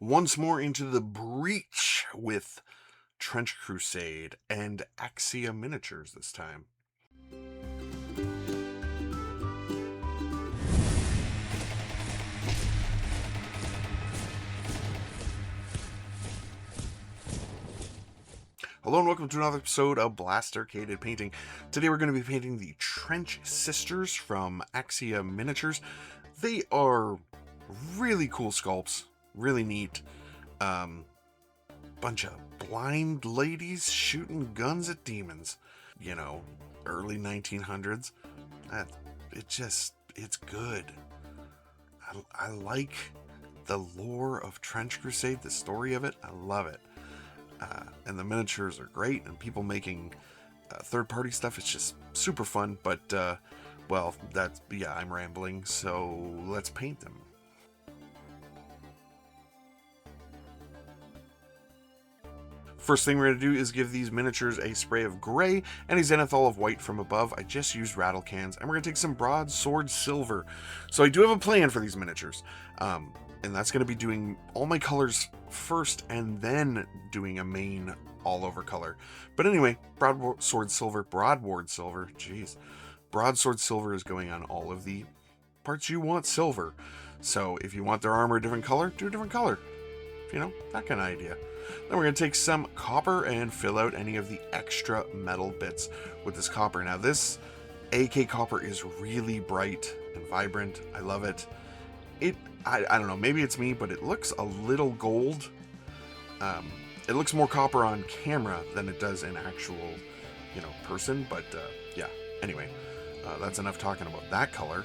Once more into the breach with Trench Crusade and Axia miniatures this time. Hello and welcome to another episode of Blast Arcaded Painting. Today we're going to be painting the Trench Sisters from Axia Miniatures. They are really cool sculpts, really neat. Bunch of blind ladies shooting guns at demons. You know, early 1900s. It's good. I like the lore of Trench Crusade, the story of it. I love it. And the miniatures are great, and people making third-party stuff, it's just super fun. But, well, I'm rambling, so let's paint them. First thing we're going to do is give these miniatures a spray of gray and a zenithal of white from above. I just used rattle cans, and we're going to take some broadsword silver. So I do have a plan for these miniatures, and that's going to be doing all my colors first and then doing a main all-over color. But anyway, broadsword silver is going on all of the parts you want silver. So if you want their armor a different color, do a different color. You know, that kind of idea. Then we're going to take some copper and fill out any of the extra metal bits with this copper. Now this AK copper is really bright and vibrant. I love it. I don't know, maybe it's me, but it looks a little gold. It looks more copper on camera than it does in actual, person. But yeah, anyway, that's enough talking about that color.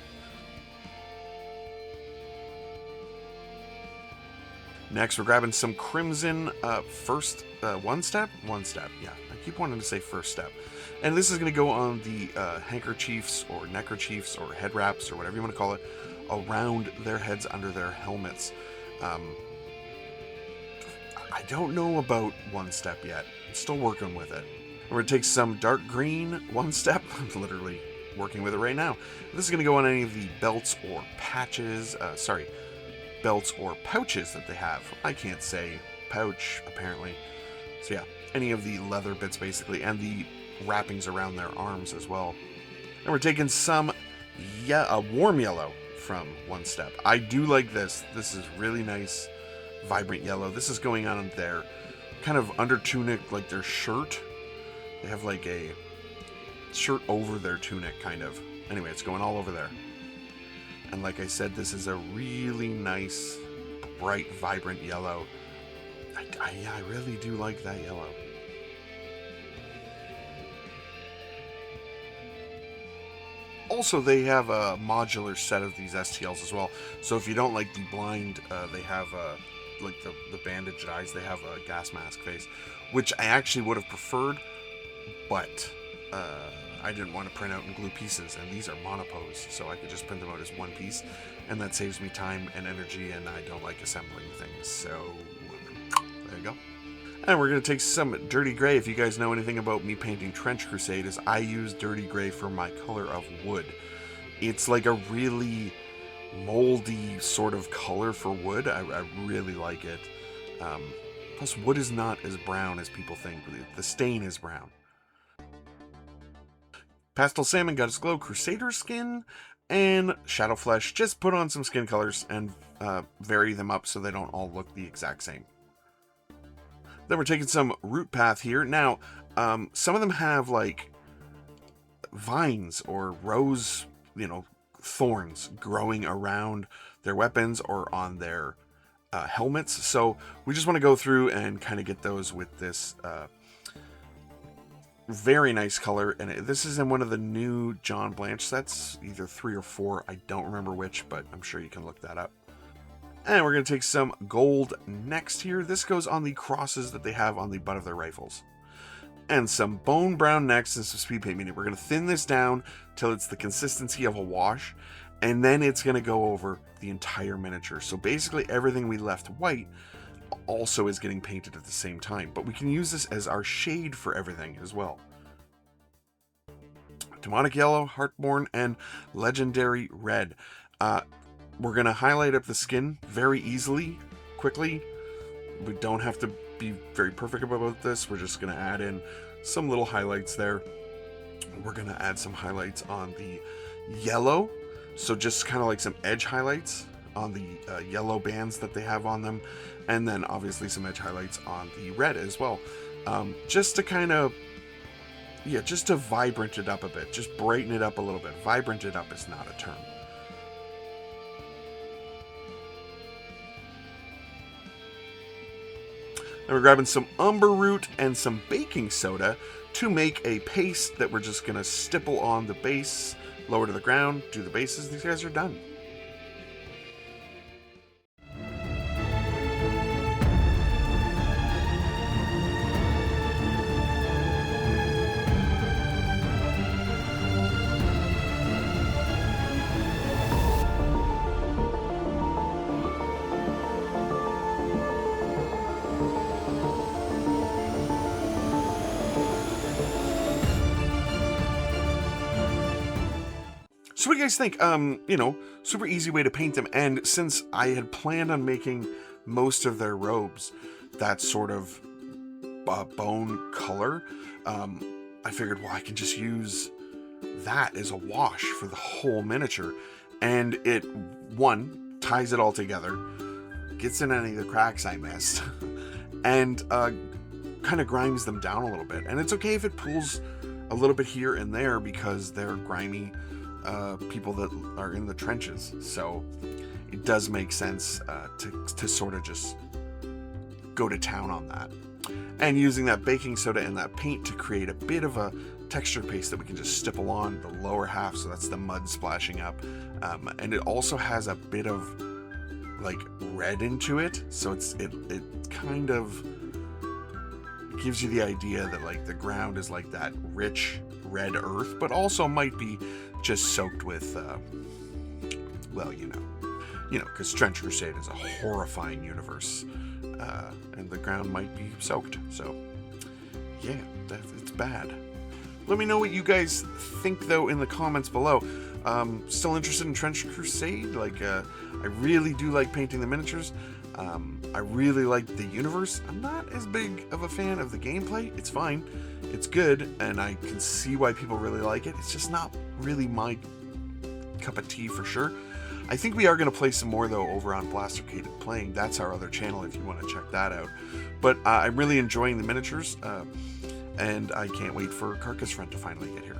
Next, we're grabbing some crimson first one step. Yeah, I keep wanting to say first step. And this is going to go on the handkerchiefs or neckerchiefs or head wraps or whatever you want to call it around their heads under their helmets. I don't know about one step yet. I'm still working with it. We're going to take some dark green one step. I'm literally working with it right now. This is going to go on any of the belts or patches. Belts or pouches that they have. I can't say pouch, apparently. So yeah, any of the leather bits basically, and the wrappings around their arms as well. And we're taking some warm yellow from one step. I do like this. This is really nice, vibrant yellow. This is going on their kind of under tunic, like their shirt. They have like a shirt over their tunic, kind of. Anyway, it's going all over there. And like I said, this is a really nice, bright, vibrant yellow. I really do like that yellow. Also, they have a modular set of these STLs as well. So if you don't like the blind, they have like the bandaged eyes. They have a gas mask face, which I actually would have preferred, but I didn't want to print out and glue pieces, and these are monopose, so I could just print them out as one piece, and that saves me time and energy, and I don't like assembling things, so there you go. And we're going to take some dirty gray. If you guys know anything about me painting Trench Crusade, is I use dirty gray for my color of wood. It's like a really moldy sort of color for wood. I really like it. Plus, wood is not as brown as people think. The stain is brown. Pastel Salmon got its glow Crusader skin, and Shadow Flesh just put on some skin colors and vary them up so they don't all look the exact same. Then we're taking some Root Path here. Now, some of them have like vines or rose, thorns growing around their weapons or on their helmets. So we just want to go through and kind of get those with this very nice color, and this is in one of the new John Blanche sets, either 3 or 4, I don't remember which, but I'm sure you can look that up. And we're going to take some gold next here. This goes on the crosses that they have on the butt of their rifles. And some bone brown next and some speed paint medium. We're going to thin this down till it's the consistency of a wash, and then it's going to go over the entire miniature. So basically everything we left white also is getting painted at the same time, but we can use this as our shade for everything as well. Demonic Yellow, Heartborn, and Legendary Red. We're going to highlight up the skin very easily, quickly. We don't have to be very perfect about this. We're just going to add in some little highlights there. We're going to add some highlights on the yellow. So just kind of like some edge highlights on the yellow bands that they have on them. And then obviously some edge highlights on the red as well. Just to kind of, yeah, just to vibrant it up a bit. Just brighten it up a little bit. Vibrant it up is not a term. And we're grabbing some umber root and some baking soda to make a paste that we're just going to stipple on the base, lower to the ground, do the bases. These guys are done. So what do you guys think? You know, super easy way to paint them. And since I had planned on making most of their robes that sort of bone color, I figured, well, I can just use that as a wash for the whole miniature. And it, one, ties it all together, gets in any of the cracks I missed, and kind of grinds them down a little bit. And it's okay if it pulls a little bit here and there because they're grimy people that are in the trenches, so it does make sense to sort of just go to town on that, and using that baking soda and that paint to create a bit of a texture paste that we can just stipple on the lower half, so that's the mud splashing up, and it also has a bit of like red into it, so it kind of gives you the idea that like the ground is like that rich red earth, but also might be just soaked with, well, you know, because Trench Crusade is a horrifying universe, and the ground might be soaked. So, yeah, it's bad. Let me know what you guys think, though, in the comments below. Still interested in Trench Crusade? Like, I really do like painting the miniatures. I really like the universe. I'm not as big of a fan of the gameplay. It's fine. It's good, and I can see why people really like it. It's just not really my cup of tea for sure. I think we are going to play some more, though, over on Blastercade Playing. That's our other channel if you want to check that out. But I'm really enjoying the miniatures, and I can't wait for Carcass Front to finally get here.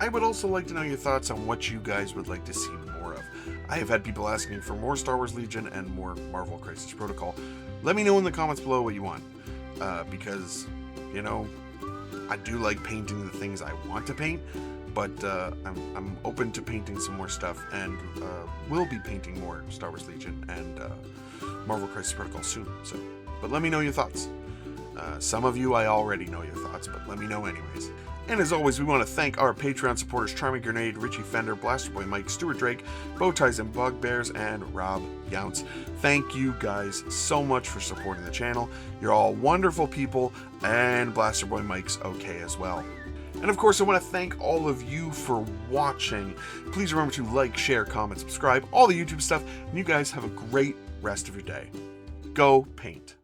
I would also like to know your thoughts on what you guys would like to see more of. I have had people asking for more Star Wars Legion and more Marvel Crisis Protocol. Let me know in the comments below what you want, because, you know, I do like painting the things I want to paint, but I'm open to painting some more stuff, and will be painting more Star Wars Legion and Marvel Crisis Protocol soon. So, but let me know your thoughts. Some of you I already know your thoughts, but let me know anyways. And as always, we want to thank our Patreon supporters, Charming Grenade, Richie Fender, Blaster Boy Mike, Stuart Drake, Bowties and Bugbears, and Rob Younce. Thank you guys so much for supporting the channel. You're all wonderful people, and Blaster Boy Mike's okay as well. And of course, I want to thank all of you for watching. Please remember to like, share, comment, subscribe, all the YouTube stuff, and you guys have a great rest of your day. Go paint.